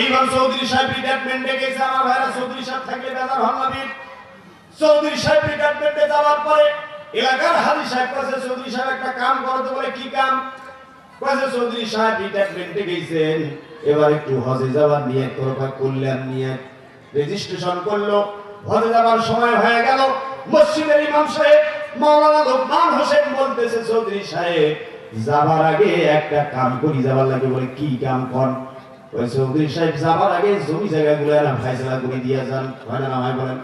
এইবার চৌধুরী সাহেব রিটায়ারমেন্টে গেছে। আমার ভাইরা চৌধুরী সাহেব থাকলে বেজার হন না। চৌধুরী সাহেব রিটায়ারমেন্টে যাওয়ার পরে এলাকার হাজি সাহেব কাছে চৌধুরী সাহেব একটা কাম করতে বলে, কি কাম? কাছে চৌধুরী সাহেব রিটায়ারমেন্টে গেছেন, এবার একটু হজে যাওয়ার নিয়ে তরফা করলেন, নিয়ে রেজিস্ট্রেশন করলো। হজে যাওয়ার সময় হয়ে গেল। মসজিদের ইমাম সাহেব মাওলানা লোকমান হোসেন বলতেছে, চৌধুরী সাহেব যাবার আগে একটা কাম করি যাবার লাগে। বলে, কি কাম কর? ওই চৌধুরী সাহেব যাবার আগে জমি জায়গাগুলো এরা ফাইসলা করে দিয়ে যান। হয় না ভাই? বলেন।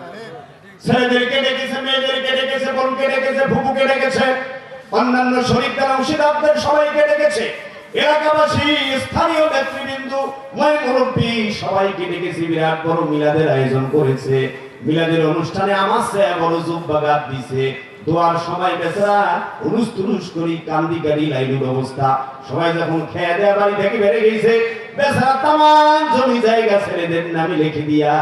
ছেলেদেরকে ডেকেছে, মেয়েদেরকে ডেকেছে, বোনকে ডেকেছে, ফুপুকে ডেকেছে, অন্যান্য শরীফদের অংশীদারদের সবাইকে ডেকেছে। এলাকাবাসী, স্থানীয় নেতৃবৃন্দ, মুরব্বী সবাইকে ডেকেছে। বিরাট বড় মিলাদের আয়োজন করেছে। মিলাদের অনুষ্ঠানে আমার চেয়ে বড় জুব্বাগাত দিছে। দোয়ার সময় বেচারা হুলুস তুলুস করি কান্দি গাড়ি লাইনের অবস্থা। সবাই যখন খেয়ে দেয়া বাড়ি থেকে বেড়ে গেছে, বেচারা তামাম জমি জায়গা ছেলেদের নামে লিখে দিয়া,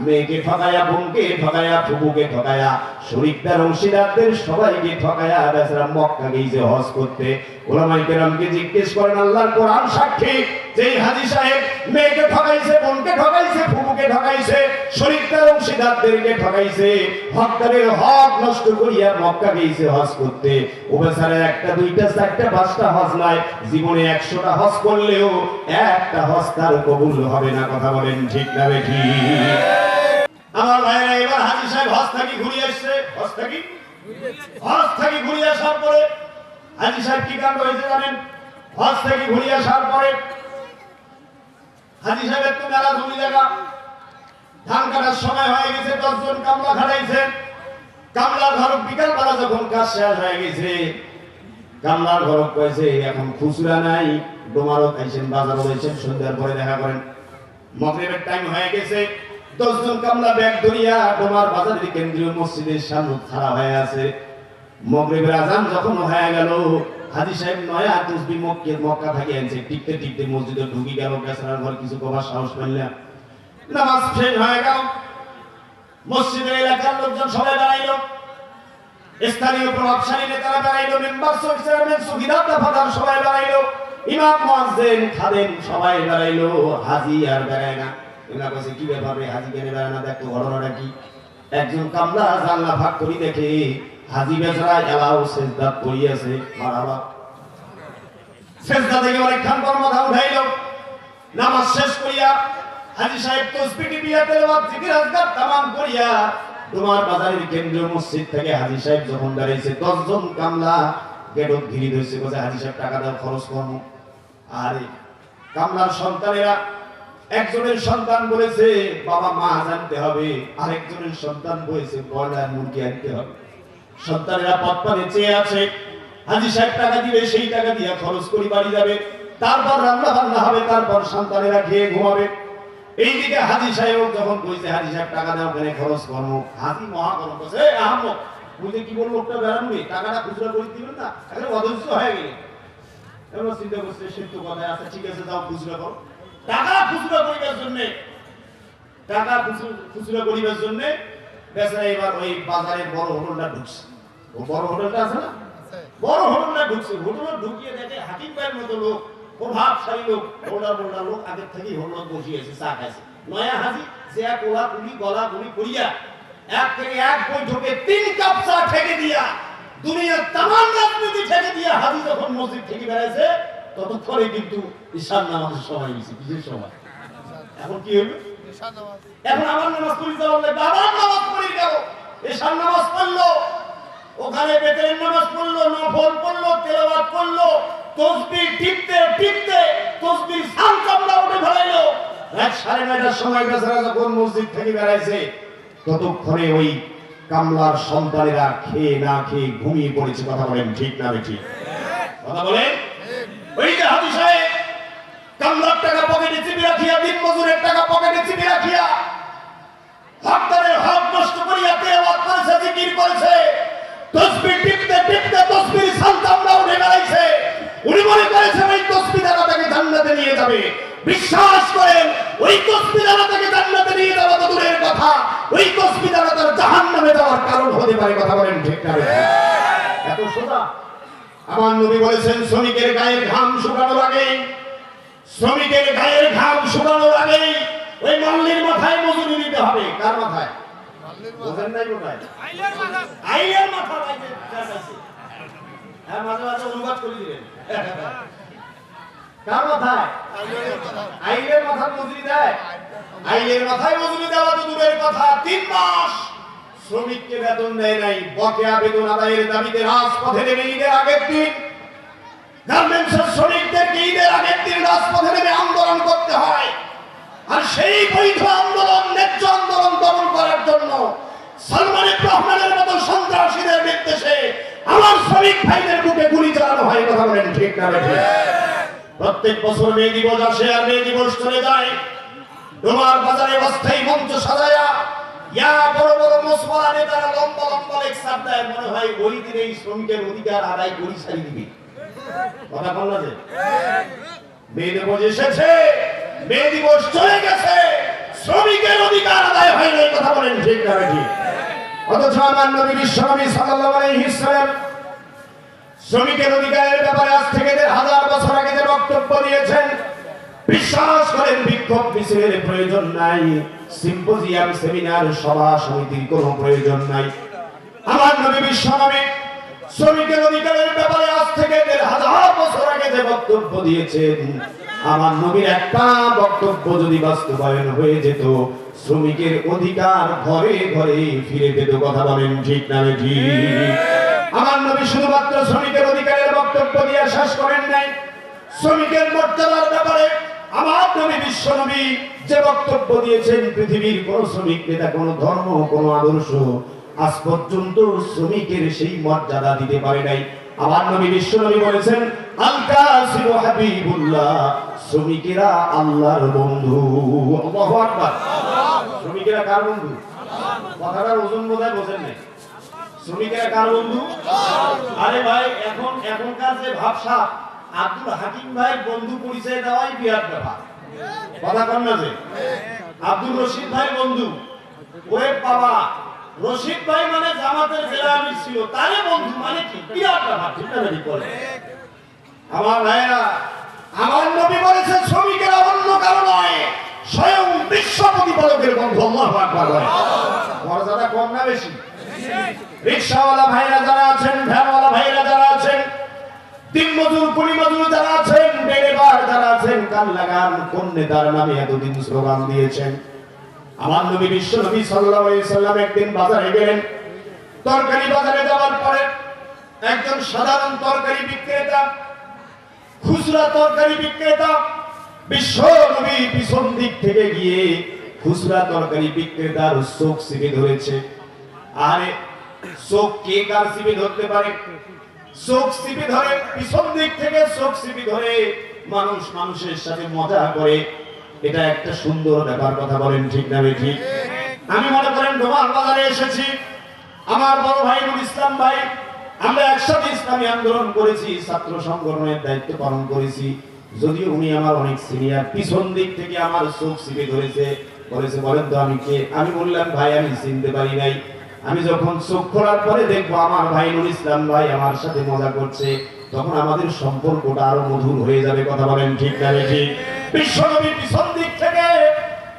মেয়েকে ঠকায়া, বোনকে ঠকায়া, ফুপুকে ঠকায়া, শরীফদের অংশীদারদের সবাইকে ঠকায়া বেচারা মক্কা গেছে হজ করতে। ওলামায়ে কেরামকে জিজ্ঞেস করেন, আল্লাহর কোরআন সাক্ষী, যেই হাজী সাহেব মেয়েকে ঠকাইছে, বোনকে ঠকাইছে, ফুপুকে ঠকাইছে, শরীফদের অংশীদারদেরকে ঠকাইছে, হকদারের হক নষ্ট করিয়া মক্কা গেছে হজ করতে, ও বেচারা একটা, দুইটা, চারটা, পাঁচটা হজ নয়, জীবনে 100টা হজ করলেও একটা হজ তার কবুল হবে না। কথা বলেন ঠিক না বেঠি? আমার ভাইরা, এবার হাজী সাহেব হজ থেকে ঘুরে আসছে। হজ থেকে ঘুরে আসার পরে হাজী সাহেব কি কাণ্ড হয়েছে জানেন? হজ থেকে ঘুরে আসার পরে হাজী সাহেবের তো মেলা জমি জায়গা, ধান কাটার সময় হয়ে গেছে। 10 জন কামলা খাটাইছে। কামলার ঘরক বিকাল বেলা যখন কাজ শেষ হয়ে গেছে, কামলার ঘরক কয়েছে এখন খুচরা নাই, ডোমারও খাইছেন, বাজারও হয়েছেন, সন্ধ্যার পরে দেখা করেন। মাগরিবের টাইম হয়ে গেছে। 10 জন কামলা ব্যাগ ধরিয়া ডোমার বাজারের কেন্দ্রীয় মসজিদের সামনে খাড়া হয়ে আছে। মাগরিবের আজান যখন হয়ে গেল, হাজী সাহেব নয়া তসবিহ মক্কা থেকে আনছে। টিকতে টিকতে মসজিদে ঢুকি গেল। বেচারার ঘর কিছু কবার সাহস পাইলেন। নামাজ শেষ হয়ে গেল। মসজিদের এলাকার লোকজন সবাই দাঁড়াইল, স্থানীয় প্রভাবশালী নেতারা দাঁড়াইল, মেম্বার, চেয়ারম্যান, সুবিধার দফাদার সবাই দাঁড়াইল, ইমাম, মুয়াজ্জিন, খাদেম সবাই দাঁড়াইল। হাজী আর দাঁড়ায় না। এরা কাছে কি ব্যাপারে হাজী কেন দাঁড়ায় না? দেখতো ঘটনাটা কি? একজন কামলা জানলা ভাগ করি দেখে হাজী বেচারা এলাও সেজদা পড়িয়াছে। মারাবা সেজদা থেকে অনেকক্ষণ পর মাথা উঠাইল। নামাজ শেষ করিয়া হাজী সাহেব তাসবিহ টিপিয়া তেলাওয়াত জিকির আজকার তামাম করিয়া তোমার বাজারের কেন্দ্রীয় মসজিদ থেকে হাজী সাহেব যখন দাঁড়াইছে, 10 জন কামলা গেটত ঘিরে ধরছে। বলে, হাজী সাহেব টাকা দাও, খরচ করব। আর কামলার সন্তানেরা, একজনের সন্তান বলেছে বাবা মা জানতে হবে, আরেকজনের সন্তান বলেছে ব্রয়লার মুরগি আনতে হবে। সন্তানেরা পথ পানে চেয়ে আছে। হাজী সাহেব টাকা দিবে, সেই টাকা দিয়ে খরচ করি বাড়ি যাবে, তারপর রান্না বান্না হবে, তারপর সন্তানেরা খেয়ে ঘুমাবে। এইদিকে হাজী সাহেব যখন কইছে হাজী সাহেব টাকা দাও, কেন খরচ করবো? হাজী মহা গরম করছে, আহমদ বুঝে কি বললো, লোকটা বেড়ানবি, টাকাটা খুচরা করে দিবেন না? এখন অধৈর্য হয়ে গেলে এবার চিন্তা করছে, সে তো কথা আছে, ঠিক আছে যাও খুচরা করো। টাকা খুচরা করিবার জন্য, টাকা খুচরা করিবার জন্য বেচারা এবার ওই বাজারের বড় হোটেলটা ঢুকছে। ও বড় হোটেলটা আছে না, বড় হোটেলটা ঢুকছে। হোটেলে ঢুকিয়ে দেখে হাকিম ভাইয়ের মতো লোক, প্রভাবশালী লোক, বোল্ডার লোক আগের থেকেই হোটেল বসিয়েছে, চা খাইছে। নয়া হাজী যে কোলা কুলি গলা গুলি করিয়া এক থেকে এক বৈঠকে 3 কাপ চা ঠেকে দিয়া, দুনিয়ার তামাম রাজনীতি ঠেকে দিয়া হাজী যখন মসজিদ থেকে বেড়াইছে, ততক্ষণে কিন্তু ঈশান নামাজের সময় হয়েছে। কিসের সময়? এখন কি হইবে? ঈশান নামাজ। এখন আমার নামাজ পড়ি যাওয়ার বাবার নামাজ পড়ি গেল, ঈশান নামাজ পড়লো, ওখানে বেতের নামাজ পড়লো, নফল পড়লো, তেলাওয়াত করলো, তাসবিহ টিপতে টিপতে তাসবিহ সামকামলা উঠে ফেলাইলো। রাত 9:30টার সময় বেচারা যখন মসজিদ থেকে বেড়াইছে, ততক্ষণে ওই কামলার সন্তানেরা খেয়ে না খেয়ে ঘুমিয়ে পড়েছে। কথা বলেন ঠিক না বেঠিক? কথা বলেন। ওই যে হাজী সাহেব কামলার টাকা পকেটে চিপে রাখিয়া, দিন মজুরের টাকা পকেটে চিপে রাখিয়া, হকদারের হক নষ্ট করিয়া তেলাওয়াত করেছে, জিকির করেছে, তাসবিহ টিপতে টিপতে তাসবিহ সামকামলা উঠে বেড়াইছে। উনি মনে করেছেন ওই তাসবিহ দ্বারা তাকে জান্নাতে নিয়ে যাবে। বিশ্বাস করেন, ওই তাসবিহ দ্বারা তাকে জান্নাতে নিয়ে যাওয়া তো দূরের কথা, ওই তাসবিহ দ্বারা তার জাহান্নামে যাওয়ার কারণ হতে পারে। কথা বলেন ঠিক না? এত সোজা। আমার নবী বলেছেন, শ্রমিকের গায়ের ঘাম শুকানোর আগে, শ্রমিকের গায়ের ঘাম শুকানোর আগে ওই মাল্লির মাথায় মজুরি দিতে হবে। কার মাথায়? বুঝেন নাই কোথায়? আইলের মাথা বাইতে চাইছে। হ্যাঁ, মাঝে মাঝে অনুবাদ করে দিবেন। কার মাথায়? আইলের মাথায় মজুরি দেয়। আইলের মাথায় মজুরি দেওয়া তো দূরের কথা, 3 মাস শ্রমিককে বেতন দেয় নাই। বকেয়া বেতন আদায়ের দাবিতে রাজপথে নেমে ঈদের আগের দিন গার্মেন্টসের শ্রমিকদেরকে ঈদের আগের দিন রাজপথে নেমে আন্দোলন করতে হয়। আর সেই বৈধ আন্দোলন, ন্যায্য আন্দোলন দমন করার জন্য সালমান রহমানের মতো সন্ত্রাসীদের নির্দেশে আমার শ্রমিক ভাইদের বুকে গুলি চালানো হয়। কথা বলেন ঠিক না ঠিক? প্রত্যেক বছর মে দিবস আসে আর মে দিবস চলে যায়। ডোমার বাজারে অস্থায়ী মঞ্চ সাজায়া ইয়া বড় বড় মুসলমান নেতারা লম্বা লম্বা লেকচার দেয়। মনে হয় ওই দিনে এই শ্রমিকের অধিকার আদায় করি ছাড়ি দিবি। কথা বল না যে মে দিবস এসেছে, মে দিবস চলে গেছে, শ্রমিকের অধিকার আদায় হয় না। কথা বলেন ঠিক না ঠিক? অথচ আমার নবী বিশ্বনবী সাল্লাল্লাহু আলাইহি ওয়াসাল্লাম শ্রমিকের অধিকারের ব্যাপারে আজ থেকে 1000 বছর আগে যে বক্তব্য দিয়েছেন, বিশ্বাস করেন বিক্ষোভ মিছিলের প্রয়োজন নাই, সিম্পোজিয়াম সেমিনার সভা সমিতির কোনো প্রয়োজন নাই। আমার নবী বিশ্বনবী শ্রমিকের অধিকারের ব্যাপারে আজ থেকে 1000 বছর আগে যে বক্তব্য দিয়েছেন, আমার নবীর একটা বক্তব্য যদি বাস্তবায়ন হয়ে যেত, শ্রমিকের অধিকার ঘরে ঘরে ফিরে পেত। কথা বলেন ঠিক না ঠিক? আমার নবী শুধুমাত্র শ্রমিকের অধিকারের বক্তব্য দিয়ে শেষ করেন নাই, শ্রমিকের মর্যাদার ব্যাপারে আমার নবী বিশ্বনবী যে বক্তব্য দিয়েছেন, পৃথিবীর কোন শ্রমিক নেতা, কোন ধর্ম, কোন আদর্শ আজ পর্যন্ত শ্রমিকের সেই মর্যাদা দিতে পারে নাই। আমার নবী বিশ্বনবী বলেছেন, আল কাসিবু হাবিবুল্লাহ, শ্রমিকেরা আল্লাহর বন্ধু। আল্লাহু আকবার। শ্রমিকেরা কার বন্ধু? কথাটার ওজন বোধহয় বোঝেন নাই। শ্রমিকেরা কার বন্ধু? আরে ভাই, এখনকার যে ভাবসা, আব্দুল হাকিম ভাইয়ের বন্ধু পরিচয় দেওয়াই বিরাট ব্যাপার। কথা কন না যে আব্দুল রশিদ ভাই বন্ধু, ওরে বাবা, রশিদ ভাই মানে জামাতের জেলা আমির ছিল, তারে বন্ধু মানে কি বিরাট ব্যাপার। ঠিক না ঠিক বলে? আমার ভাইরা, আমার নবী বলেছেন শ্রমিকেরা অন্য কারো নয়, স্বয়ং বিশ্ব প্রতিপালকের বন্ধু। আল্লাহু আকবার। মর্যাদা কম না বেশি? রিকশাওয়ালা ভাইরা যারা আছেন, ভ্যানওয়ালা ভাইরা যারা আছেন, দিন মজুর, কুলি মজুর যারা আছেন, ড্রাইভার যারা আছেন, কান লাগান কোন নেতার নামে এতদিন স্লোগান দিয়েছেন। আমার নবী বিশ্বনবী সাল্লাল্লাহু আলাইহি ওয়াসাল্লাম একদিন বাজারে গেলেন। তরকারি বাজারে যাওয়ার পরে একজন সাধারণ তরকারি বিক্রেতা, খুচরা তরকারি বিক্রেতা, বিশ্বনবী পিছন দিক থেকে গিয়ে খুচরা তরকারি বিক্রেতার চোখ চিপে ধরেছে। আরে চোখ কে কার চিপে ধরতে পারে? চোখ চিপে ধরে, পিছন দিক থেকে চোখ চিপে ধরে মানুষ মানুষের সাথে মজা করে। এটা একটা সুন্দর ব্যাপার। কথা বলেন ঠিক না ঠিক? আমি মনে করেন ডোমার বাজারে এসেছি, আমার বড় ভাই নুর ইসলাম ভাই, আমরা একসাথে ইসলামী আন্দোলন করেছি, ছাত্র সংগঠনের দায়িত্ব পালন করেছি। যদিও উনি আমার অনেক সিনিয়র, পিছন দিক থেকে আমার চোখ চিপে ধরেছে, বলেছে বলেন তো আমি কে? আমি বললাম ভাই আমি চিনতে পারি নাই। আমি যখন চোখ খোলার পরে দেখবো আমার ভাই নুর ইসলাম ভাই আমার সাথে মজা করছে, তখন আমাদের সম্পর্কটা আরো মধুর হয়ে যাবে। কথা বলেন ঠিক না ঠিক? বিশ্বনবী পিছন দিক থেকে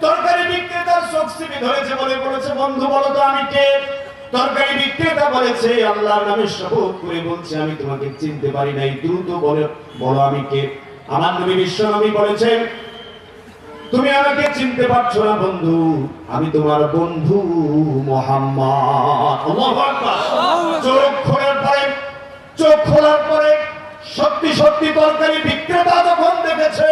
তরকারি বিক্রেতার চোখ চিপে ধরেছে, বলে বলেছে বন্ধু বলো তো আমি কে? তরকারি বিক্রেতা বলেছে আল্লাহর নামে শপথ করে বলছে আমি তোমাকে চিনতে পারি নাই, দ্রুত বলো আমি কে? আমার নবী বিশ্বনবী বলেছেন তুমি আমাকে চিনতে পারছো না বন্ধু, আমি তোমার বন্ধু মুহাম্মদ। আল্লাহু আকবার। চোখ খোলার পরে সত্যি সত্যি তরকারি বিক্রেতা যখন দেখেছে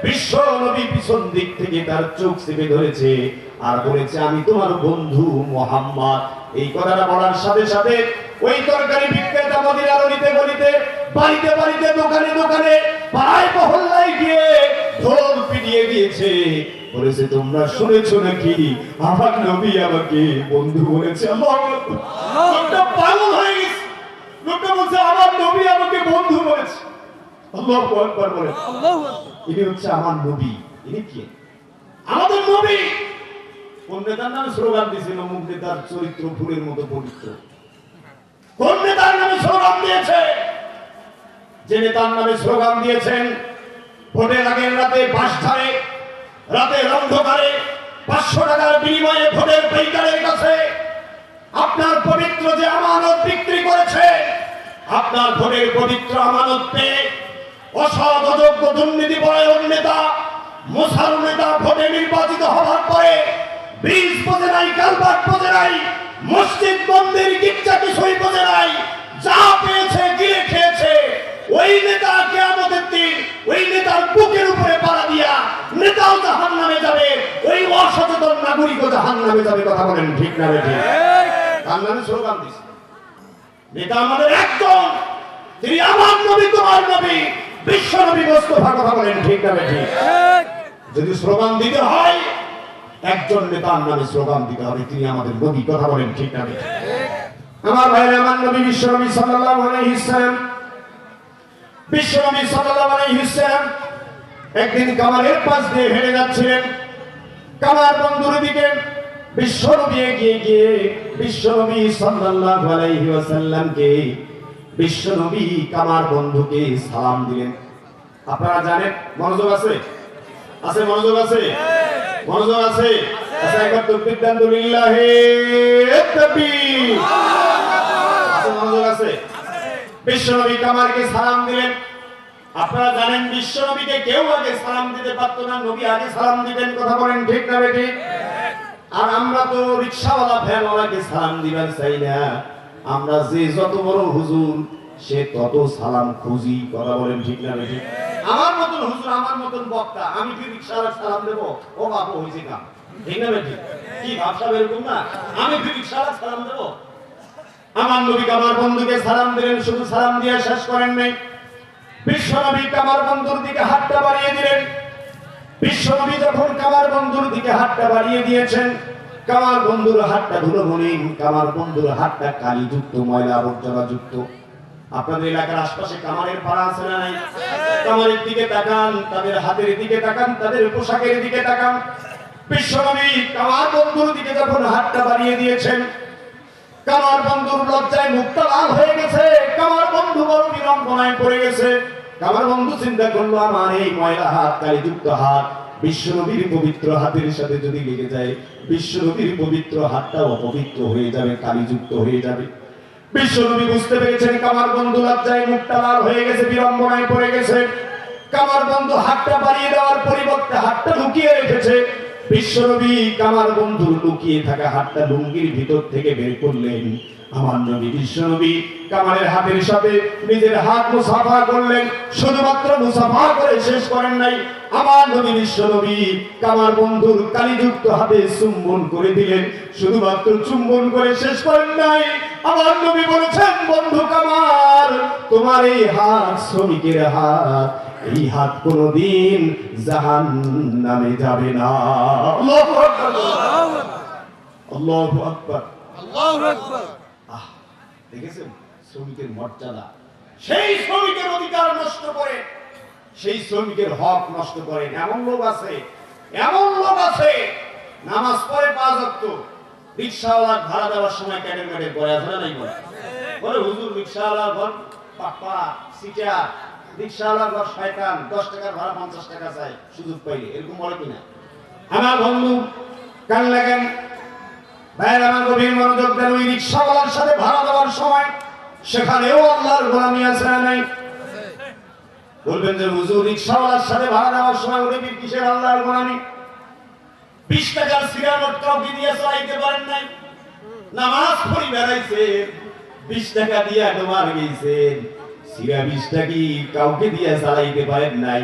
বিশ্ব নবী পিছন দিক থেকে তার চোখ চেপে ধরেছে আর বলেছে আমি তোমার বন্ধু মুহাম্মদ। এই কথাটা বলার সাথে সাথে ওই তরকারি বিক্রেতা মদিনার অলিতে গলিতে, বাড়িতে বাড়িতে, দোকানে দোকানে, পাড়ায় মহল্লায় গিয়ে ঢোল পিটিয়ে দিয়েছে, বলেছে তোমরা শুনেছো নাকি আমার নবী আমাকে বন্ধু বলেছে। লোকটা পাগল হয়ে গেছে, লোকটা বলছে আমার নবী আমাকে বন্ধু বলেছে। আল্লাহু আকবার বলে। ইনি হচ্ছে আমার নবী। ইনি কি? আমাদের নবী। কোন নেতার নামে স্লোগান দিয়েছিল? অমুক নেতার চরিত্র ফুলের মতো পবিত্র। কোন নেতার নামে স্লোগান দিয়েছে? যে নেতার নামে স্লোগান দিয়েছেন ভোটের আগের রাতে বাসধারে রাতের অন্ধকারে 500 টাকার বিনিময়ে ভোটের পাইকারের কাছে আপনার পবিত্র যে আমানত বিক্রি করেছে, আপনার ভোটের পবিত্র আমানত পেয়ে অসৎ অযোগ্য দুর্নীতিপরায়ণ নেতা মোসার নেতা ভোটে নির্বাচিত হওয়ার পরে ব্রিজ বোঝে নাই, কালভার্ট বোঝে নাই, মসজিদ মন্দির গির্জা কিছুই বোঝে নাই, যা পেয়েছে গিলে খেয়েছে। ওই নেতা কিয়ামতের দিন ওই নেতার বুকের উপরে পাড়া দিয়া নেতাও জাহান্নামে যাবে, ওই অসচেতন নাগরিকও জাহান্নামে যাবে। কথা বলেন ঠিক না ঠিক? জাহান্নামে স্লোগান দিছে নেতা আমাদের একজন, তিনি আমার নবী তোমার নবী বিশ্ব নবী মুস্তাফা। কথা বলেন ঠিক না ঠিক? যদি স্লোগান দিতে হয় একজন নেতার নামে স্লোগান দিতে হবে, তিনি আমাদের নবী। কথা বলেন ঠিক না ঠিক? আমার ভাইরা, আমার নবী বিশ্ব নবী সাল্লাল্লাহু আলাইহি সাল্লাম, বিশ্ব নবী সাল্লাল্লাহু আলাইহি সাল্লাম একদিন কামারের পাশ দিয়ে হেঁটে যাচ্ছিলেন। কামার বন্ধুর দিকে বিশ্ব নবী এগিয়ে গিয়ে বিশ্ব নবী সাল্লাল্লাহু আলাইহি ওয়াসাল্লামকে বিশ্ব নবী কামার বন্ধুকে সালাম দিলেন। আপনারা জানেন, মনোযোগ আছে? আছে মনোযোগ আছে? মনোযোগ আছে? আচ্ছা, একবার তাকবীর দেন তো, লিল্লাহি তাকবীর। আছে মনোযোগ আছে? বিশ্ব নবী কামারকে সালাম দিলেন। আপনারা জানেন বিশ্ব নবীকে কেউ আগে সালাম দিতে পারতো না, নবী আগে সালাম দিতেন। কথা বলেন ঠিক না ঠিক? আর আমরা তো রিকশাওয়ালা ভ্যানওয়ালাকে সালাম দিবার চাই না, আমরা যে যত বড় হুজুর সে তত সালাম খুঁজি। কথা বলেন ঠিক না ঠিক? আমার মতন হুজুর, আমার মতন বক্তা, আমি কি রিকশাওয়ালা সালাম দেবো? ও বাবু হয়েছে কাম, ঠিক না ঠিক? কি ভাবসাব এরকম না? আমি কি রিকশাওয়ালা সালাম দেবো? আমার নবী কামার বন্ধুকে সালাম দিলেন। শুধু সালাম দিয়ে শেষ করেন নাই, বিশ্ব নবী কামার বন্ধুর দিকে হাতটা বাড়িয়ে দিলেন। বিশ্ব নবী যখন কামার বন্ধুর দিকে হাতটা বাড়িয়ে দিয়েছেন, কামার বন্ধুর হাতটা ধুলোমলিন, কামার বন্ধুর হাতটা কালিযুক্ত, ময়লা আবর্জনা যুক্ত। আপনাদের এলাকার আশপাশে কামারের পাড়া আছে না নাই? কামারের দিকে তাকান, তাদের হাতের দিকে তাকান, তাদের পোশাকের দিকে তাকান। বিশ্ব নবী কামার বন্ধুর দিকে যখন হাতটা বাড়িয়ে দিয়েছেন, কামার বন্ধুর লজ্জায় মুখটা লাল হয়ে গেছে। কামার বন্ধু বড় বিড়ম্বনায় পড়ে গেছে। কামার বন্ধু চিন্তা করলো, আমার এই ময়লা হাত, কালিযুক্ত হাত বিশ্ব নবীর পবিত্র হাতের সাথে যদি লেগে যায়, বিশ্ব নবীর পবিত্র হাতটা অপবিত্র হয়ে যাবে, কালিযুক্ত হয়ে যাবে। বিশ্ব নবী বুঝতে পেরেছেন কামার বন্ধু লজ্জায় মুখটা লাল হয়ে গেছে, বিড়ম্বনায় পড়ে গেছে। কামার বন্ধু হাতটা বাড়িয়ে দেওয়ার পরিবর্তে হাতটা লুকিয়ে রেখেছে। বিশ্ব নবী কামার বন্ধুর লুকিয়ে থাকা হাতটা লুঙ্গির ভিতর থেকে বের করলেন। আমার নবী বিশ্ব নবী কামারের হাতের সাথে নিজের হাত মুসাফা করলেন। শুধুমাত্র মুসাফা করে শেষ করেন নাই, আমার নবী বিশ্ব নবী কামার বন্ধুর কালিযুক্ত হাতে চুম্বন করে দিলেন। শুধুমাত্র চুম্বন করে শেষ করেন নাই, আমার নবী বলেছেন, বন্ধু কামার, তোমার এই হাত শ্রমিকের হাত, এই হাত কোনদিন জাহান্নামে যাবে না। আল্লাহু আকবার, আল্লাহু আকবার, আল্লাহু আকবার। দেখেছেন শ্রমিকের মর্যাদা? সেই শ্রমিকের অধিকার নষ্ট করে, সেই শ্রমিকের হক নষ্ট করে এমন লোক আছে, এমন লোক আছে নামাজ পড়ে 5 ওয়াক্ত, রিকশাওয়ালা ভাড়া দেওয়ার সময় ক্যাডের ম্যাডের করে আছে না নাই? বলে হুজুর রিকশাওয়ালা ঘর পাপা সিটা, রিকশাওয়ালা ঘর শয়তান, 10 টাকার ভাড়া 50 টাকা চাই সুযোগ পাইলে, এরকম বলে কিনা? আমার বন্ধু কান লাগান, ভাইয়ের আমার গভীর মনোযোগ দেন। ওই রিকশাওয়ালার সাথে ভাড়া দেওয়ার সময় সেখানেও আল্লাহর গোলামি আছে না নাই? বলবেন যে হুজুর রিকশাওয়ালার সাথে ভাড়া দেওয়ার সময় ওটা কি কিসের আল্লাহর গোলামি? 20 টাকার সিগারেট নোট কাউকে দিয়ে চালাইতে পারেন নাই, নামাজ পড়ি বেড়াইছে 20 টাকা দিয়ে তোমার গেছেন, সিগা 20 টাকা কাউকে দিয়ে চালাইতে পারেন নাই।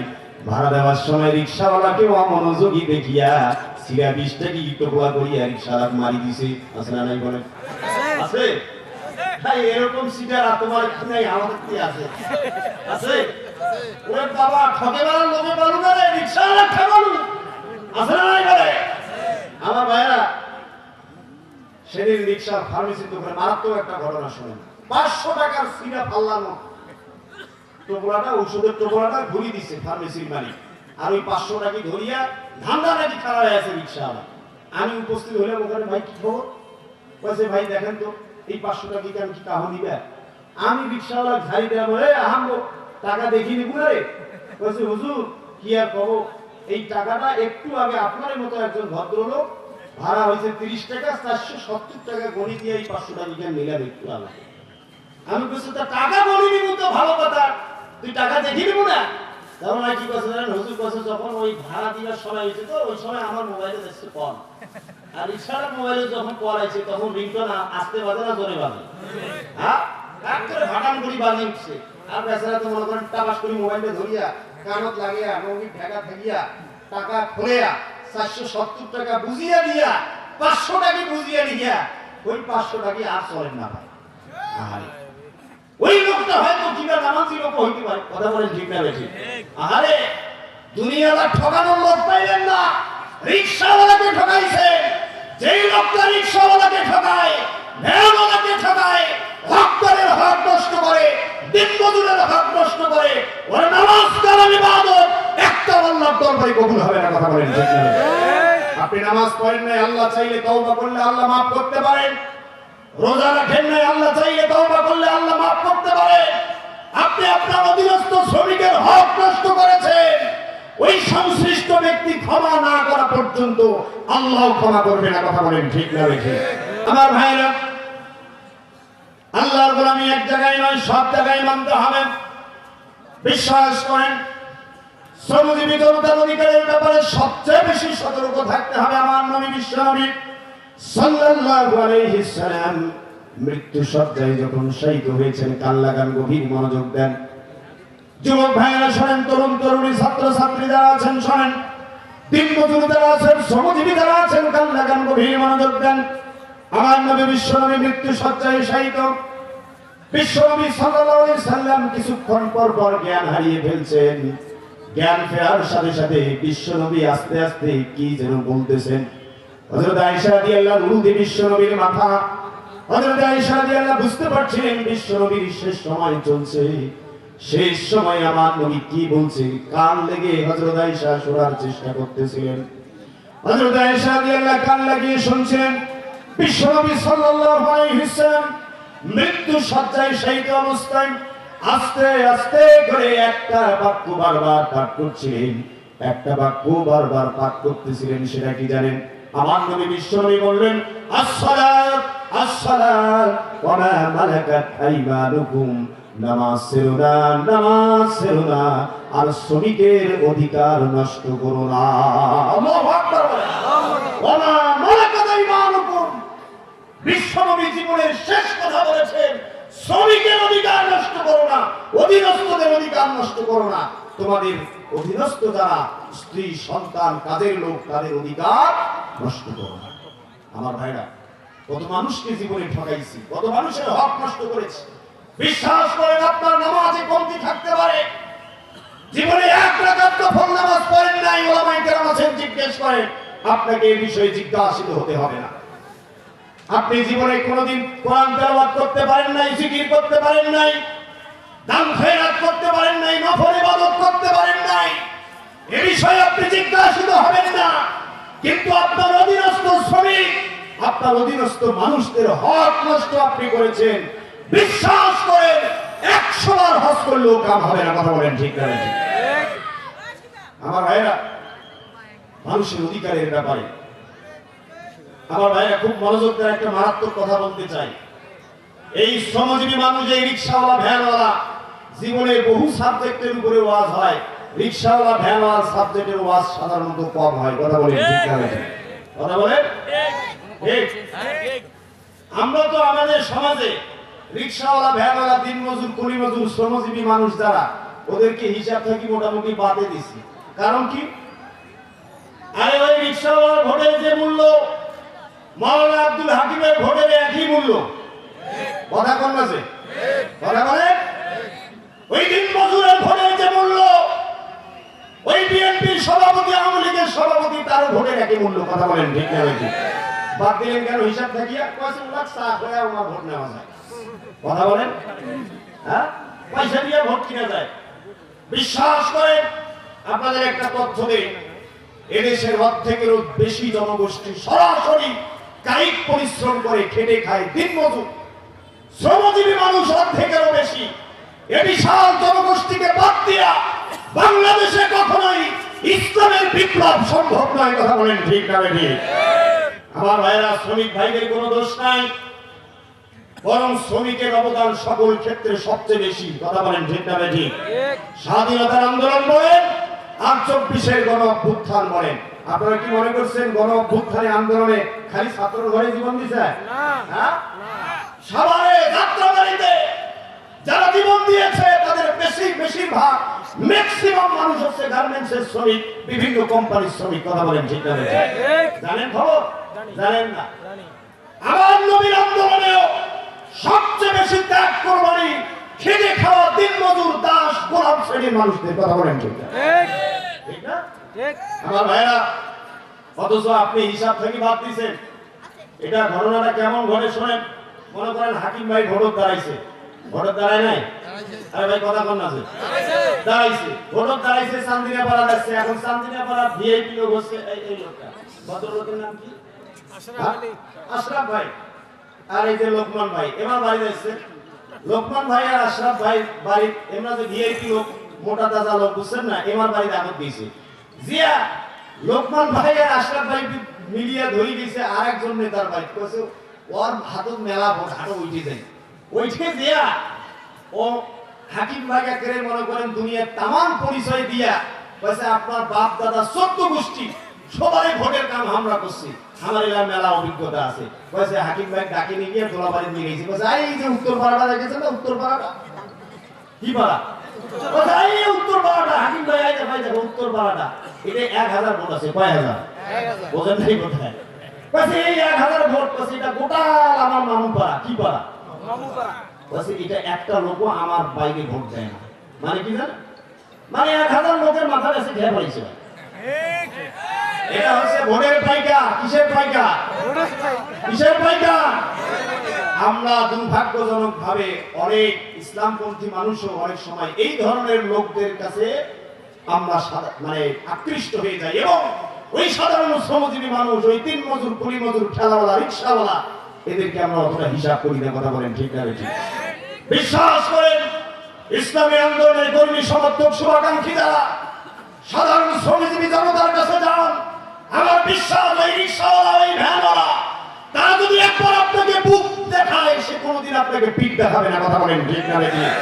ভাড়া দেওয়ার সময় রিকশাওয়ালাকেও অমনোযোগী দেখিয়া সিগা 20 টাকা টোকলা করিয়া রিকশাওয়ালা মারি দিছে। আছে না নাই বলেন? আছে ভাই, এরকম সিগার তোমার কি নাই? আমাদের কি আছে? আছে? ওরে বাবা, ঠকে বেড়ার লোভে বালু করে রিকশাওয়ালা ঠকালু। আছে না নাই বলে? আমার ভাইরা, সেদিন রিকশার ফার্মেসির দোকানে মারাত্মক একটা ঘটনা শুনেন। 500 টাকার সিরা ফাল্লানো টোকলাটা, ঔষধের টোকলাটা ঘুরিয়ে দিচ্ছে ফার্মেসির মালিক। আর ওই 500 টাকা ধরিয়া ধান্দা নাকি খারাপ হয়ে আছে রিকশাওয়ালা। আমি উপস্থিত হইলাম ওখানে, ভাই কি খবর? বলছে ভাই দেখেন তো এই 500 টাকা কি আমি কি কাহ নিবে? আমি রিকশাওয়ালা ঝাড়ি দেওয়া বলে আহাম টাকা দেখিয়ে নিবো রে। বলছে হুজুর কি আর কব, এই টাকাটা একটু আগে আপনার মতো একজন ভদ্রলোক ভাড়া হয়েছে 30 টাকা, 470 টাকা গণি দিয়ে এই 500 টাকা নিলাম একটু আগে। আমি বলছি তা টাকা গণি নিব তো ভালো কথা, তুই টাকা দেখি নিব না। তখন কি কথা জানেন, হুজুর কাছে যখন ওই ভাড়া দিবার সময় হয়েছে তো ওই সময় আমার মোবাইলে যাচ্ছে কল, আর ইশারা মোবাইলে যখন কল আছে তখন রিংটোন আসতে বাজে না জোরে বাজে, হ্যাঁ এক করে ভাটান গুলি বাজে উঠছে। আর বেচারা তো মনে করেন টাপাস করে মোবাইলটা ধরিয়া কানত লাগিয়া নবী ঠেকা থাকিয়া টাকা খুলিয়া 470 টাকা বুঝিয়া দিয়া 500 টাকা বুঝিয়া দিয়া ওই 500 টাকা আর চলেন না ভাই। আরে ওই লোকটা হয়তো কিবা নামাজি লোক হইতে পারে, কথা বলেন ঠিক না বেশি? আরে দুনিয়াটা ঠকানোর লোক পাইলেন না, রিকশাওয়ালাকে ঠকাইছে। যেই লোকটা রিকশাওয়ালাকে ঠকায়, ভ্যানওয়ালাকে ঠকায়, হকদারের হক নষ্ট করে, দিনমজুরের হক নষ্ট করে, ওর নামাজ কালাম ইবাদত একটা আল্লাহর দরবারে কবুল হবে না, কথা বলেন ঠিক না? আপনি নামাজ পড়েন নাই, আল্লাহ চাইলে তওবা করলে আল্লাহ maaf করতে পারেন। রোজা রাখেন নাই, আল্লাহ চাইলে তওবা করলে আল্লাহ maaf করতে পারেন। আপনি আপনার অধীনস্থ শ্রমিকের হক নষ্ট করেছেন, ওই সংশ্লিষ্ট ব্যক্তি ক্ষমা না করা পর্যন্ত আল্লাহ ক্ষমা করবে না, কথা বলেন ঠিক না বেশি? আমার ভাইরা, আল্লাহর গোলামি এক জায়গায় নয়, সব জায়গায় মানতে হবে। বিশ্বাস করেন, শ্রমজীবী জনতার অধিকারের ব্যাপারে সবচেয়ে বেশি সতর্ক থাকতে হবে। আমার নবী বিশ্বনবী সাল্লাল্লাহু আলাইহি সাল্লাম মৃত্যু সজ্জায় যখন শহীদ হয়েছেন, কান লাগান, গভীর মনোযোগ দেন। যুবক ভাইয়েরা শোনেন, তরুণ তরুণী ছাত্র ছাত্রী যারা আছেন শোনেন, দিনমজুর যারা আছেন, শ্রমজীবী যারা আছেন, কান লাগান, গভীর মনোযোগ দেন। আমার নবী বিশ্বনবী মৃত্যু সজ্জায় শহীদ। বিশ্বনবী সাল্লাল্লাহু আলাইহি সাল্লাম কিছুক্ষণ পর পর জ্ঞান হারিয়ে ফেলছেন। জ্ঞান ফেরার সাথে সাথে বিশ্বনবী আস্তে আস্তে কি যেন বলতেছেন। হযরত আয়েশা রাদিয়াল্লাহু আনহা বিশ্বনবীর মাথা, হযরত আয়েশা রাদিয়াল্লাহু বুঝতে পারছিলেন বিশ্বনবীর শেষ সময় চলছে। শেষ সময় আমার নবী কি বলছে কান লেগে হযরত আয়েশা শোনার চেষ্টা করতেছিলেন। হযরত আয়েশা রাদিয়াল্লাহু কান লাগিয়ে শুনছেন। বিশ্বনবী সাল্লাল্লাহু আলাইহি ওয়াসাল্লাম মৃত্যু সজ্জায় শহীদ অবস্থায় আস্তে আস্তে করে একটা বাক্য বারবার পাঠ করছিলেন, একটা বাক্য বারবার পাঠ করতেছিলেন। সেটা কি জানেন? আমার নবী বিশ্বনবী বললেন, আসসালাত আসসালাত ওয়া মা মালাকাত আইমানুকুম, নামাজ ছেড়ো না, নামাজ ছেড়ো না, আর শ্রমিকের অধিকার নষ্ট করো না। আল্লাহু আকবার। ওয়া মা মালাকাত আইমানুকুম, বিশ্বনবী জীবনের শেষ কথা বলেছেন, শ্রমিকের অধিকার নষ্ট করো না, অধীনস্থদের অধিকার নষ্ট করো না। তোমাদের অধীনস্থ যারা স্ত্রী, সন্তান, কাজের লোক, তাদের অধিকার নষ্ট করো না। আমার ভাইরা, কত মানুষকে জীবনে ঠকাইছি, কত মানুষের হক নষ্ট করেছি। বিশ্বাস করেন, আপনার নামাজে কমতি থাকতে পারে, জীবনে এক রাকাত নফল নামাজ পড়েন নাই, ওলামায়ে কেরাম আছেন, জিজ্ঞেস করেন, আপনাকে এই বিষয়ে জিজ্ঞাসিত হতে হবে না। আপনি জীবনে কোনোদিন কোরআন তেলাওয়াত করতে পারেন নাই, জিকির করতে পারেন নাই, দান খয়রাত করতে পারেন নাই, নফল ইবাদত করতে পারেন নাই, এই বিষয়ে আপনি জিজ্ঞাসিত হবেন না। কিন্তু আপনার অধীনস্থ শ্রমিক, আপনার অধীনস্থ মানুষদের হক নষ্ট আপনি করেছেন, বিশ্বাস করেন 100 বার হজ করলেও কাম হবে না, কথা বলেন ঠিক না? আমার ভাইরা, মানুষের অধিকারের ব্যাপারে আমার ভাইরা খুব মনোযোগ দিয়ে একটা মারাত্মক কথা বলতে চাই। এই শ্রমজীবী মানুষ, এই রিকশাওয়ালা, ভ্যানওয়ালা, জীবনে বহু সাবজেক্টের উপরে ওয়াজ হয়, রিকশাওয়ালা, ভ্যানওয়ালা সাবজেক্টের ওয়াজ সাধারণত কম হয়, কথা বলেন ঠিক না? কথা বলেন ঠিক। আমরা তো আমাদের সমাজে রিকশাওয়ালা, ভ্যানওয়ালা, দিনমজুর, কুলিমজুর, শ্রমজীবী মানুষ যারা, ওদেরকে হিসাব থেকে মোটামুটি বাদে দিছি। কারণ কি? আরে ওই রিকশাওয়ালার ভোটের যে মূল্য, মাওলানা আব্দুল হাকিমের ভোটের একই মূল্য, কথা কোন আছে? কথা বলেন। ওই দিনমজুরের ভোটের যে মূল্য, ওই বিএনপির সভাপতি, আওয়ামী লীগের সভাপতি, তার ভোটের একই মূল্য, কথা বলেন ঠিক না? বাদ দিলেন কেন? হিসাব থাকিয়া কয়েছে লাখ সাত হয়ে আমার ভোট নেওয়া যায়, কথা বলেন। হ্যাঁ, পয়সা দিয়ে ভোট কিনা যায়। বিশ্বাস করেন, আপনাদের একটা তথ্য দেই, এদেশের অর্ধেকেরও বেশি জনগোষ্ঠী সরাসরি কায়িক পরিশ্রম করে খেটে খায়, দিনমজুর। শ্রমজীবী মানুষ অর্ধেকেরও বেশি। এ বিশাল জনগোষ্ঠীকে বাদ দিয়া বাংলাদেশে কখনোই ইসলামের বিপ্লব সম্ভব নয়। কথা বলেন ঠিক না ঠিক? আমার ভাইরা, শ্রমিক ভাইদের কোনো দোষ নাই, বরং শ্রমিকের অবদান সকল ক্ষেত্রে সবচেয়ে বেশি। কথা বলেন ঠিক না ঠিক? স্বাধীনতার আন্দোলন বলেন আর 24-এর গণ অভ্যুত্থান বলেন, আপনারা কি মনে করছেন গণ অভ্যুত্থানে আন্দোলনে খালি ছাত্র ঘরে জীবন দিছে? হ্যাঁ, সাভারে যাত্রাবাড়িতে যারা জীবন দিয়েছে তাদের বেশিরভাগ ম্যাক্সিমাম মানুষ হচ্ছে গার্মেন্টসের শ্রমিক, বিভিন্ন কোম্পানির শ্রমিক। কথা বলেন ঠিক না ঠিক? জানেন খবর? জানেন না? আমার নবীর আন্দোলনেও সবচেয়ে বেশি ত্যাগ কোরবানি খেটে খাওয়া দিনমজুর দাস গোলাম শ্রেণীর মানুষদের। কথা বলেন ঠিক না ঠিক? না আমার ভাইরা, অথচ আপনি হিসাব থেকে বাদ দিচ্ছেন। এটা ঘটনাটা কেমন ঘটে শোনেন। মনে করেন হাকিম ভাই ভোট দাঁড়াইছে, ভোট দাঁড়ায় নাই? আরে ভাই কথা বল না, দাঁড়াইছে, ভোট দাঁড়াইছে, চান্দিনাপাড়া যাচ্ছে। এখন চান্দিনাপাড়া ভিআইপি লোক হচ্ছে এই লোকটা, ভদ্রলোকের নাম কি? আশরাফ ভাই। আর এই যে লোকমান ভাই এবার বাড়ি যাচ্ছে। লোকমান ভাই আর আশরাফ ভাই বাড়ি, এমরা যে ভিআইপি লোক, মোটা তাজা লোক, বুঝছেন না, এমার বাড়িতে আগত দিয়েছে জিয়া। লোকমান ভাই আর আশরাফ ভাই মিলিয়া ধরে গেছে আর একজন নেতার ভাই, কইছে ওর হাতত মেলা ভোট, হাতও উঠে যায়। ওইঠে জিয়া ও হাকিম ভাইকে করে মনে করেন দুনিয়ার তামাম পরিচয় দিয়া কইছে আপনার বাপ দাদা 14 গোষ্ঠী সবারই ভোটের কাম আমরা করছি, আমার এলাকার মেলা অভিজ্ঞতা আছে। কইছে হাকিম ভাই ডাকে নিয়ে গিয়ে দোলাবাড়ি নিয়ে গেছে। কইছে এই যে উত্তর পাড়াটা দেখেছেন না, উত্তর পাড়াটা কি পাড়া? কইছে এই উত্তর পাড়াটা হাকিম ভাই আইতে ভাই দেখো উত্তর পাড়াটা, এটা 1000 ভোট আছে। কয় হাজার? 1000। বোঝেন নাই কোথায়? কইছে এই 1000 ভোট, কইছে এটা গোটা আমার মামু পাড়া। কি পাড়া? মামু পাড়া। কইছে এটা একটা লোকও আমার বাইরে ভোট দেয় না। মানে কি জানেন? মানে 1000 লোকের মাথা কাছে ঘেরা পড়েছে। এটা হচ্ছে ভোটের পাইকা। কিসের পাইকা? কিসের পাইকা? আমরা দুর্ভাগ্যজনক ভাবে অনেক ইসলামপন্থী মানুষও অনেক সময় এই ধরনের লোকদের কাছে আমরা মানে আকৃষ্ট হয়ে যাই, এবং ওই সাধারণ শ্রমজীবী মানুষ, ওই দিন মজুর, কুলি মজুর, ঠেলাওয়ালা, রিক্সাওয়ালা, এদেরকে আমরা অতটা হিসাব করি না। কথা বলেন ঠিক না ঠিক? বিশ্বাস করেন, ইসলামী আন্দোলনের কর্মী সমর্থক শুভাকাঙ্ক্ষী যারা সাধারণ শ্রমজীবী জনতার কাছে যান, আমার বিশ্বাস ওই রিক্সাওয়ালা, ওই ভ্যানওয়ালা, তারা যদি একবার আপনাকে বুক দেখায়, সে কোনোদিন আপনাকে পিঠ দেখাবে না। কথা বলেন ঠিক না ঠিক?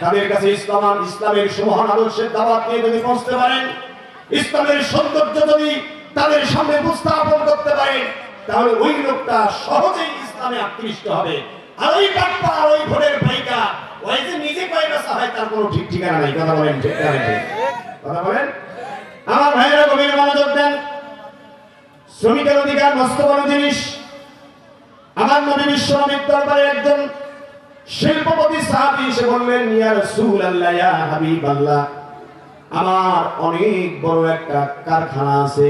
তাদের কাছে ইসলামের সুমহান আদর্শের দাওয়াত নিয়ে যদি পৌঁছতে পারেন, ইসলামের সৌন্দর্য যদি তাদের সামনে উপস্থাপন করতে পারেন, তাহলে ওই লোকটা সহজেই ইসলামে আকৃষ্ট হবে। আর ওই কাপ্পা, ওই ভোটের ভাইকা, ওই যে নিজে কয়টা হয় তার কোনো ঠিক ঠিকানা নাই। কথা বলেন ঠিক না ঠিক? কথা বলেন। আমার ভাইরা গভীর মনোযোগ দেন। শ্রমিকের অধিকার মস্ত বড় জিনিস। আমার নবী বিশ্বনবীর দরবারে একজন শিল্পপতি সাহাবী এসে বললেন, ইয়া রাসূলুল্লাহ, ইয়া হাবিবাল্লাহ, আমার অনেক বড় একটা কারখানা আছে,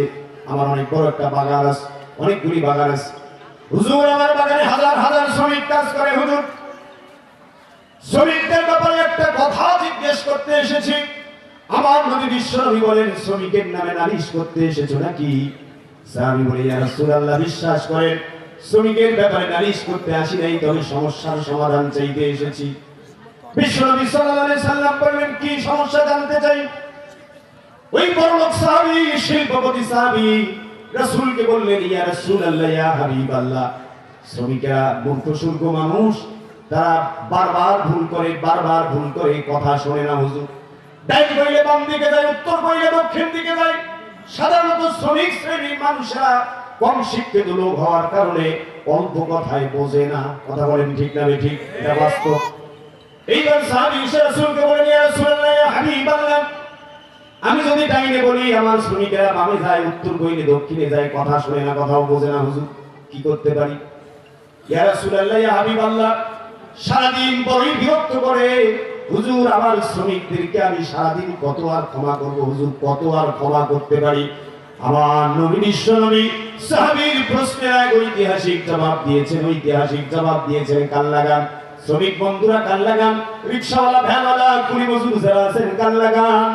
আমার অনেক বড় একটা বাগান আছে, অনেকগুলি বাগান আছে। হুজুর, আমার বাগানে হাজার হাজার শ্রমিক কাজ করে। হুজুর, শ্রমিকদের ব্যাপারে একটা কথা জিজ্ঞেস করতে এসেছি। আমার নবী বিশ্বনবী বলেন, শ্রমিকের নামে নালিশ করতে এসেছো নাকি? সাহাবী বলে, ইয়া রাসূলুল্লাহ, বিশ্বাস করেন শ্রমিকের ব্যাপারে নালিশ করতে আসি নাই, তবে সমস্যার সমাধান চাইতে এসেছি। বিশ্বনবী সাল্লাল্লাহু আলাইহি সাল্লাম বললেন, কি সমস্যা জানতে চাই? ওই বড়লোক সাহাবী, শিল্পপতি সাহাবী রাসূলকে বললেন, ইয়া রাসূলুল্লাহ, ইয়া হাবিবাল্লাহ, শ্রমিকেরা মূর্খসূর্খ মানুষ, তারা বারবার ভুল করে কথা শোনে না। হুজুর, ডাইন কইলে বাম দিকে যায়, উত্তর কইলে দক্ষিণ দিকে যায়। সাধারণত শ্রমিক শ্রেণীর মানুষরা কম শিক্ষিত লোক হওয়ার কারণে অল্প কথায় বোঝে না। কথা বলেন ঠিক না ঠিক? এটা বাস্তব। এইবার সাহাবী রাসূলকে বলেন, ইয়া রাসূলুল্লাহ, ইয়া হাবিবাল্লাহ, আমি যদি ডাইনে বলি আমার শ্রমিকেরা বামে যায়, উত্তর কইলে দক্ষিণে যায়, কথা শোনে না, কথাও বোঝে না। হুজুর, কি করতে পারি? ইয়া রাসূলুল্লাহ, ইয়া হাবিবাল্লাহ, সারাদিন বড়ই বিরক্ত করে। হুজুর, আমার শ্রমিকদেরকে আমি সারাদিন কত আর ক্ষমা করবো? হুজুর, কত আর ক্ষমা করতে পারি? আমার নবী বিশ্বনবী সাহাবীর প্রশ্নের এক ঐতিহাসিক জবাব দিয়েছেন। কান লাগান শ্রমিক বন্ধুরা, কান লাগান। রিকশাওয়ালা, ভ্যানওয়ালা, কুলি মজুর যারা আছেন, কান লাগান।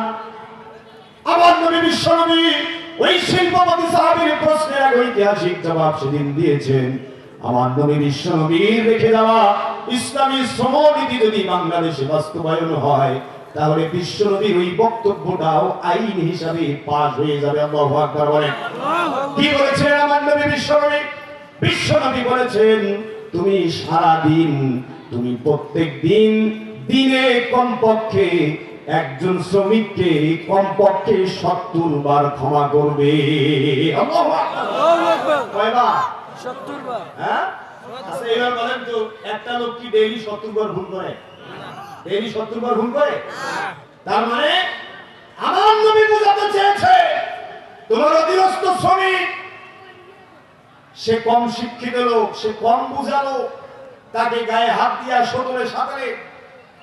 আমার নবী বিশ্বনবী ওই শিল্পপতি সাহাবীর প্রশ্নের এক ঐতিহাসিক জবাব সেদিন দিয়েছেন। আমার নবী বিশ্বনবীর রেখে দেওয়া ইসলামী শ্রমনীতি যদি বাংলাদেশে বাস্তবায়ন হয়, তাহলে বিশ্বনবীর ওই বক্তব্যটাও আইন হিসাবে পাস হয়ে যাবে। আল্লাহু আকবার বলেন। কি বলেছেন আমার নবী বিশ্বনবী? বিশ্বনবী বলেছেন, তুমি সারা দিন, তুমি প্রত্যেক দিন দিনে কমপক্ষে একজন শ্রমিককে কমপক্ষে 70 বার ক্ষমা করবে। আল্লাহু আকবার। কয়বার? 70 বার। হ্যাঁ, আচ্ছা এবার বলেন তো, একটা লোক কি ডেইলি 70 বার ভুল করে? ডেইলি 70 বার ভুল করে? তার মানে আমার নবী বোঝাতে চেয়েছে, তোমার অধীনস্থ শ্রমিক, সে কম শিক্ষিত লোক, সে কম বুঝালো, তাকে গায়ে হাত দিয়া সতরে সাঁতারে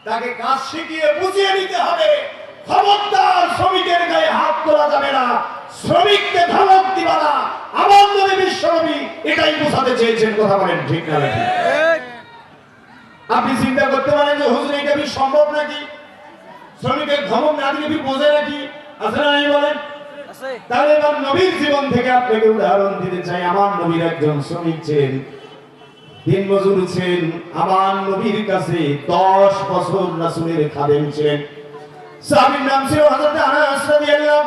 তাকে কাজ শিখিয়ে বুঝিয়ে নিতে হবে। খবরদার শ্রমিকের গায়ে হাত তোলা যাবে না, শ্রমিককে ধমক দিবা না। আমার নবী বিশ্বনবী এটাই বোঝাতে চেয়েছেন। কথা বলেন ঠিক না ঠিক? আপনি চিন্তা করতে পারেন যে হুজুর এটা কি সম্ভব নাকি? শ্রমিকের ধমক না দিলে কি বোঝে নাকি? আসলে আমি বলেন, তাহলে এবার নবীর জীবন থেকে আপনাকে উদাহরণ দিতে চাই। আমার নবীর একজন শ্রমিক ছিলেন, দিন মজুর ছিলেন। আমার নবীর কাছে 10 বছর রাসূলের খাদেম ছিলেন। সাহাবীর নাম ছিল হযরত আনাস রাদিয়াল্লাহু।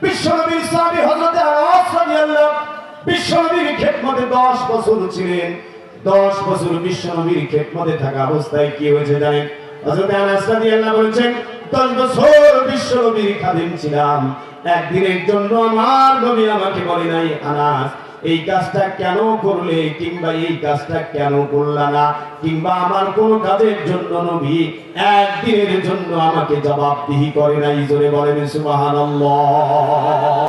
বিশ্বনবীর সাহাবী হযরত আনাস রাদিয়াল্লাহু বিশ্বনবীর খেদমতে 10 বছর ছিলেন। 10 বছর বিশ্বনবীর খেদমতে থাকা অবস্থায় কি হয়েছে জানেন? হযরত আনাস রাদিয়াল্লাহু বলেছেন, 10 বছর বিশ্বনবীর খাদেম ছিলাম। একদিনের জন্য আমার নবী আমাকে বলে নাই, আনাস এই কাজটা কেন করলে, কিংবা এই কাজটা কেন করলা না, কিংবা আমার কোন কাজের জন্য নবী একদিনের জন্য আমাকে জবাবদিহি করে নাই। জোরে বলেন সুবহানাল্লাহ।